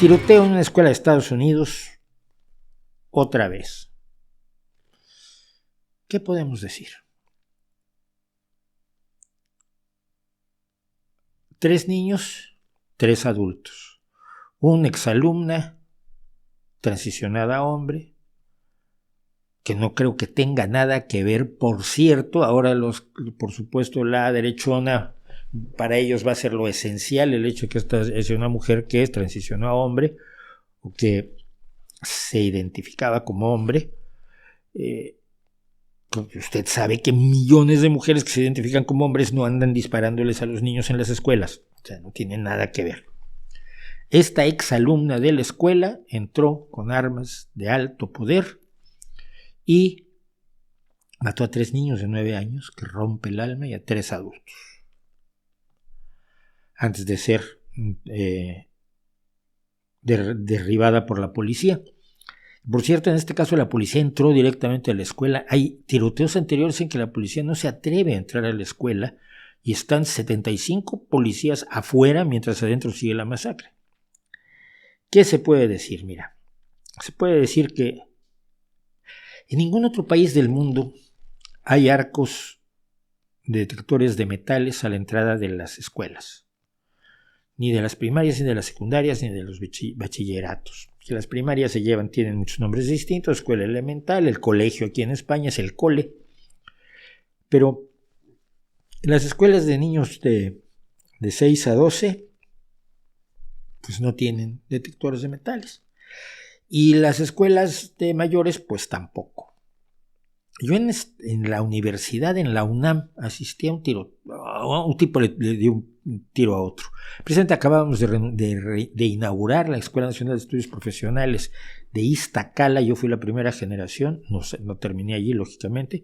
Tiroteo en una escuela de Estados Unidos, otra vez. ¿Qué podemos decir? 3 niños, 3 adultos. Una exalumna transicionada a hombre, que no creo que tenga nada que ver, por cierto. Ahora por supuesto la derechona, para ellos va a ser lo esencial el hecho de que esta es una mujer que transicionó a hombre o que se identificaba como hombre. Usted sabe que millones de mujeres que se identifican como hombres no andan disparándoles a los niños en las escuelas, o sea, no tiene nada que ver. Esta exalumna de la escuela entró con armas de alto poder y mató a 3 niños de 9 años, que rompe el alma, y a 3 adultos. Antes de ser derribada por la policía. Por cierto, en este caso la policía entró directamente a la escuela. Hay tiroteos anteriores en que la policía no se atreve a entrar a la escuela y están 75 policías afuera mientras adentro sigue la masacre. ¿Qué se puede decir? Mira, se puede decir que en ningún otro país del mundo hay arcos de detectores de metales a la entrada de las escuelas. Ni de las primarias, ni de las secundarias, ni de los bachilleratos. Que las primarias tienen muchos nombres distintos: escuela elemental, el colegio aquí en España es el cole. Pero las escuelas de niños de 6 a 12, pues no tienen detectores de metales. Y las escuelas de mayores, pues tampoco. Yo en la universidad, en la UNAM, asistí a un tiro. Un tipo le dio un tiro a otro. Precisamente acabábamos de inaugurar la Escuela Nacional de Estudios Profesionales de Iztacala. Yo fui la primera generación, no terminé allí, lógicamente.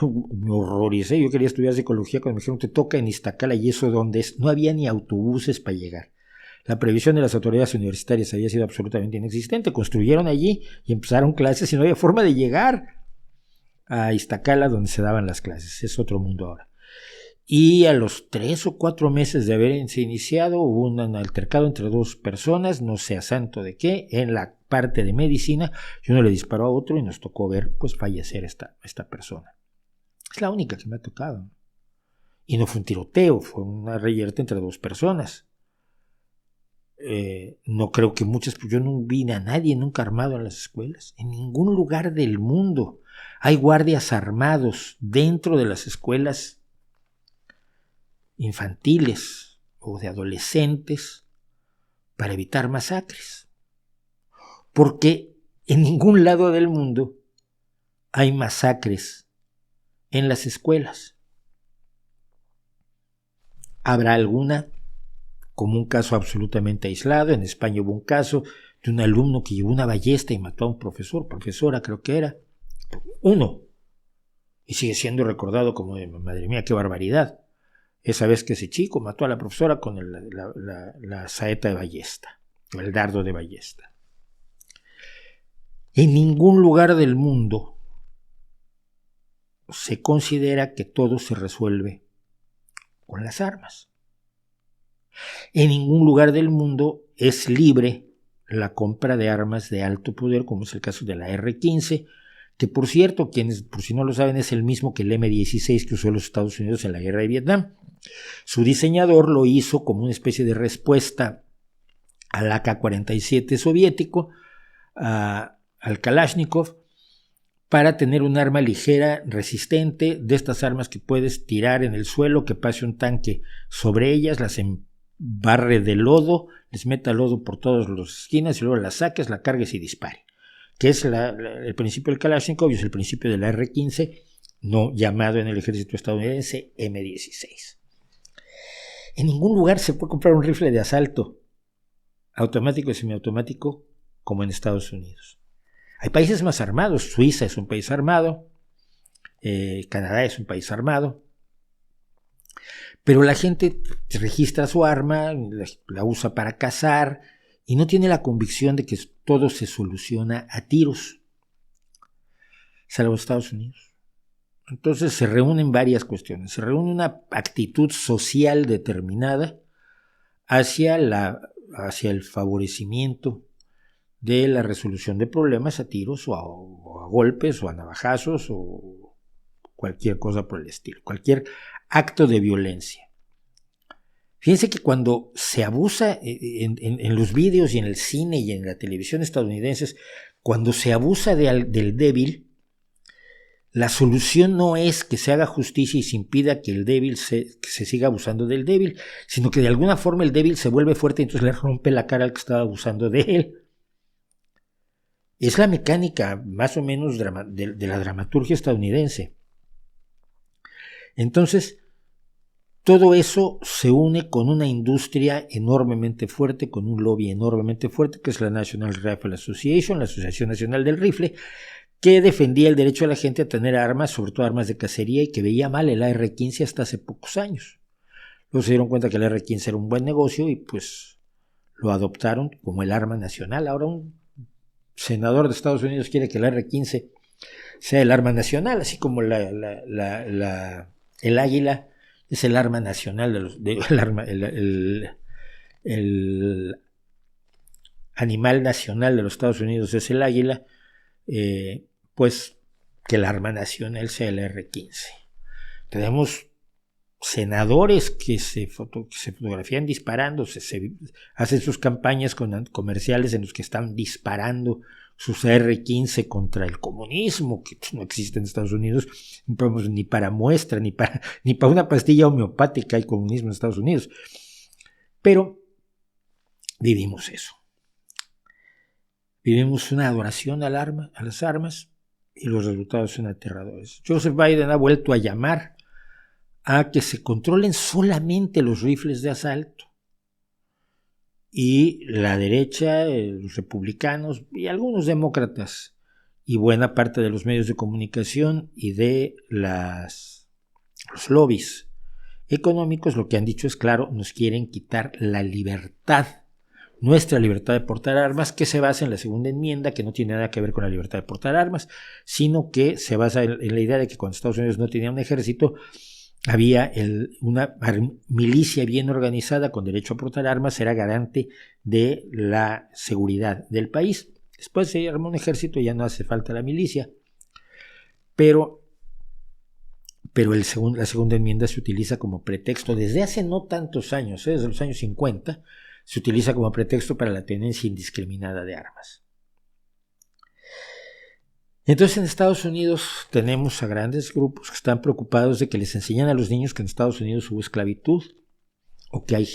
Me horroricé. Yo quería estudiar psicología cuando me dijeron te toca en Iztacala, y eso dónde es. No había ni autobuses para llegar. La previsión de las autoridades universitarias había sido absolutamente inexistente. Construyeron allí y empezaron clases y no había forma de llegar a Iztacala, donde se daban las clases. Es otro mundo ahora. Y a los 3 o 4 meses de haberse iniciado, hubo un altercado entre 2 personas, no sé a santo de qué, en la parte de medicina, y uno le disparó a otro y nos tocó ver pues fallecer esta persona. Es la única que me ha tocado. Y no fue un tiroteo, fue una reyerta entre 2 personas. No creo que muchas, pues yo no vi a nadie nunca armado en las escuelas. En ningún lugar del mundo hay guardias armados dentro de las escuelas infantiles o de adolescentes para evitar masacres. Porque en ningún lado del mundo hay masacres en las escuelas. ¿Habrá alguna? Como un caso absolutamente aislado. En España hubo un caso de un alumno que llevó una ballesta y mató a un profesora creo que era. Uno. Y sigue siendo recordado como de, madre mía, qué barbaridad. Esa vez que ese chico mató a la profesora con la saeta de ballesta, o el dardo de ballesta. En ningún lugar del mundo se considera que todo se resuelve con las armas. En ningún lugar del mundo es libre la compra de armas de alto poder, como es el caso de la R-15, que por cierto, quienes por si no lo saben, es el mismo que el M-16 que usó los Estados Unidos en la guerra de Vietnam. Su diseñador lo hizo como una especie de respuesta al AK-47 soviético, al Kalashnikov, para tener un arma ligera, resistente, de estas armas que puedes tirar en el suelo, que pase un tanque sobre ellas, las embarre de lodo, les meta lodo por todas las esquinas y luego las saques, la cargues y dispare. Que es el principio del Kalashnikov y es el principio de la R-15, no llamado en el ejército estadounidense M-16. En ningún lugar se puede comprar un rifle de asalto automático y semiautomático como en Estados Unidos. Hay países más armados. Suiza es un país armado, Canadá es un país armado, pero la gente registra su arma, la usa para cazar y no tiene la convicción de que todo se soluciona a tiros, salvo Estados Unidos. Entonces se reúnen varias cuestiones. Se reúne una actitud social determinada hacia la hacia el favorecimiento de la resolución de problemas a tiros o a golpes o a navajazos o cualquier cosa por el estilo, cualquier acto de violencia. Fíjense que cuando se abusa en los vídeos y en el cine y en la televisión estadounidenses, cuando se abusa del débil, la solución no es que se haga justicia y se impida que el débil que se siga abusando del débil, sino que de alguna forma el débil se vuelve fuerte y entonces le rompe la cara al que estaba abusando de él. Es la mecánica más o menos de la dramaturgia estadounidense. Entonces, todo eso se une con una industria enormemente fuerte, con un lobby enormemente fuerte, que es la National Rifle Association, la Asociación Nacional del Rifle, que defendía el derecho de la gente a tener armas, sobre todo armas de cacería, y que veía mal el AR-15 hasta hace pocos años. Luego se dieron cuenta que el AR-15 era un buen negocio y pues lo adoptaron como el arma nacional. Ahora un senador de Estados Unidos quiere que el AR-15 sea el arma nacional, así como el águila es el arma nacional el animal nacional de los Estados Unidos es el águila, pues que el arma nacional sea el AR-15. Tenemos senadores que se fotografían disparando, hacen sus campañas con comerciales en los que están disparando sus AR-15 contra el comunismo, que no existe en Estados Unidos, ni para muestra, ni para una pastilla homeopática hay comunismo en Estados Unidos. Pero vivimos eso. Vivimos una adoración a las armas, y los resultados son aterradores. Joseph Biden ha vuelto a llamar a que se controlen solamente los rifles de asalto. Y la derecha, los republicanos y algunos demócratas y buena parte de los medios de comunicación y de los lobbies económicos lo que han dicho es claro, nos quieren quitar la libertad, nuestra libertad de portar armas, que se basa en la segunda enmienda, que no tiene nada que ver con la libertad de portar armas, sino que se basa en la idea de que cuando Estados Unidos no tenía un ejército, había una milicia bien organizada con derecho a portar armas, era garante de la seguridad del país. Después se armó un ejército y ya no hace falta la milicia. Pero la segunda enmienda se utiliza como pretexto desde hace no tantos años, desde los años 50, se utiliza como pretexto para la tenencia indiscriminada de armas. Entonces en Estados Unidos tenemos a grandes grupos que están preocupados de que les enseñan a los niños que en Estados Unidos hubo esclavitud o que hay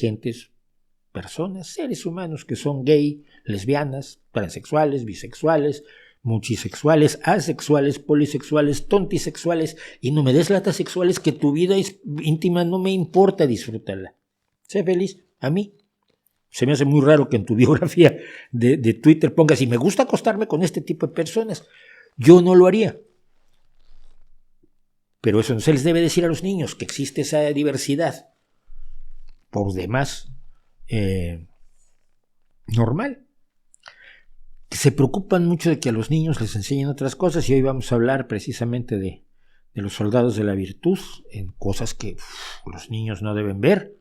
personas, seres humanos que son gay, lesbianas, transexuales, bisexuales, multisexuales, asexuales, polisexuales, tontisexuales y no me des latas sexuales, que tu vida íntima no me importa, disfrútala. Sé feliz. A mí se me hace muy raro que en tu biografía de Twitter pongas y me gusta acostarme con este tipo de personas. Yo no lo haría. Pero eso no se les debe decir a los niños, que existe esa diversidad. Por demás, normal. Se preocupan mucho de que a los niños les enseñen otras cosas y hoy vamos a hablar precisamente de los soldados de la virtud, en cosas que los niños no deben ver.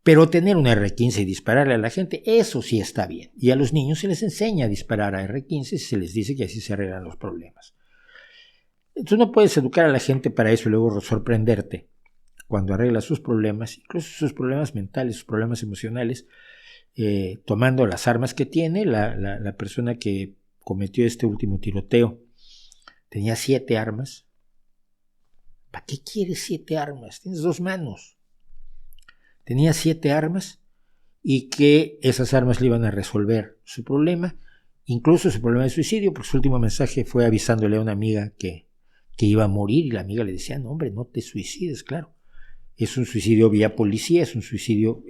Pero tener un R-15 y dispararle a la gente, eso sí está bien. Y a los niños se les enseña a disparar a R-15 y se les dice que así se arreglan los problemas. Tú no puedes educar a la gente para eso y luego sorprenderte cuando arregla sus problemas, incluso sus problemas mentales, sus problemas emocionales, tomando las armas que tiene. La persona que cometió este último tiroteo tenía 7 armas. ¿Para qué quieres 7 armas? Tienes 2 manos. Tenía 7 armas y que esas armas le iban a resolver su problema, incluso su problema de suicidio, porque su último mensaje fue avisándole a una amiga que iba a morir y la amiga le decía, no hombre, no te suicides, claro. Es un suicidio vía policía, es el suicidio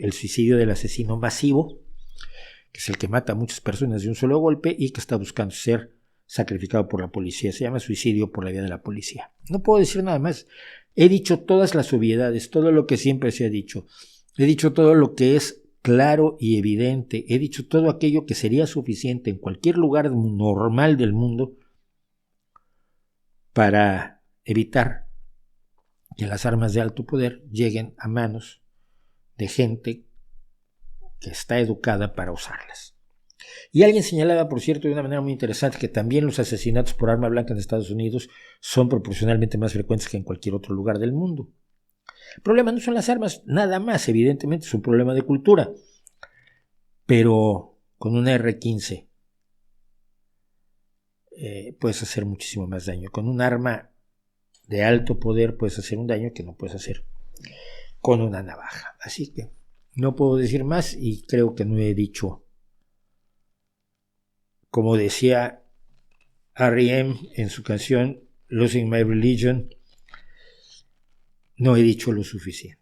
del asesino masivo, que es el que mata a muchas personas de un solo golpe y que está buscando ser sacrificado por la policía. Se llama suicidio por la vía de la policía. No puedo decir nada más. He dicho todas las obviedades, todo lo que siempre se ha dicho. He dicho todo lo que es claro y evidente. He dicho todo aquello que sería suficiente en cualquier lugar normal del mundo para evitar que las armas de alto poder lleguen a manos de gente que está educada para usarlas. Y alguien señalaba, por cierto, de una manera muy interesante, que también los asesinatos por arma blanca en Estados Unidos son proporcionalmente más frecuentes que en cualquier otro lugar del mundo. El problema no son las armas, nada más, evidentemente es un problema de cultura. Pero con una R-15 puedes hacer muchísimo más daño. Con un arma de alto poder puedes hacer un daño que no puedes hacer con una navaja. Así que no puedo decir más y creo que no he dicho, como decía R.E.M. en su canción Losing My Religion, no he dicho lo suficiente.